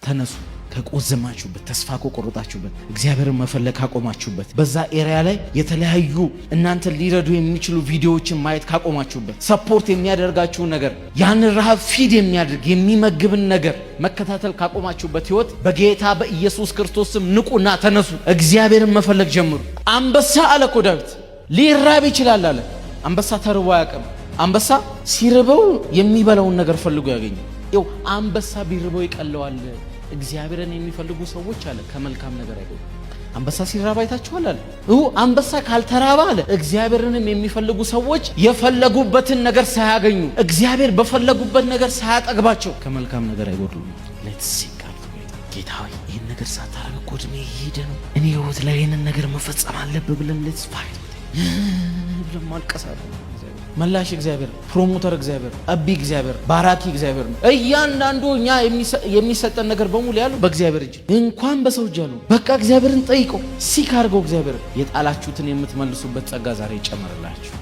ተነሱ። ከቆዘማችሁበት ተስፋ ከቆረጣችሁበት እግዚአብሔርን መፈለግ ካቆማችሁበት በዛ ኤሪያ ላይ የተለያዩ እናንተ ሊረዱ የሚችሉ ቪዲዮዎችን ማየት ካቆማችሁበት ሰፖርት የሚያደርጋችሁን ነገር ያንን ረሃብ ፊድ የሚያደርግ የሚመግብን ነገር መከታተል ካቆማችሁበት ህይወት በጌታ በኢየሱስ ክርስቶስ ስም ንቁና ተነሱ። እግዚአብሔርን መፈለግ ጀምሩ። አንበሳ አለ እኮ ዳዊት ሊራብ ይችላል አለ። አንበሳ ተርቦ አያውቅም። አንበሳ ሲርበው የሚበላውን ነገር ፈልጎ ያገኛል። ይኸው አንበሳ ቢርበው ይቀለዋል። እግዚአብሔርን የሚፈልጉ ሰዎች አለ ከመልካም ነገር አይቆም። አንበሳ ሲራባ አይታችኋል አለ። አንበሳ ካልተራባ አለ እግዚአብሔርንም የሚፈልጉ ሰዎች የፈለጉበትን ነገር ሳያገኙ እግዚአብሔር በፈለጉበት ነገር ሳያጠግባቸው ከመልካም ነገር አይጎድሉም። ሌትስ ሲክ ጌታ ሆይ ይህን ነገር ሳታረግ እኮ ዕድሜ እየሄደ ነው። እኔ ህይወት ላይ ይህንን ነገር መፈጸም አለብህ ብለን ሌትስ ፋይት ብለን ማልቀሳለን። መላሽ እግዚአብሔር፣ ፕሮሞተር እግዚአብሔር፣ አቢ እግዚአብሔር፣ ባራኪ እግዚአብሔር ነው። እያንዳንዱ እኛ የሚሰጠን ነገር በሙሉ ያለው በእግዚአብሔር እጅ እንኳን በሰው እጅ ያለው። በቃ እግዚአብሔርን ጠይቀው፣ ሲክ አድርገው። እግዚአብሔር የጣላችሁትን የምትመልሱበት ጸጋ ዛሬ ይጨምርላችሁ።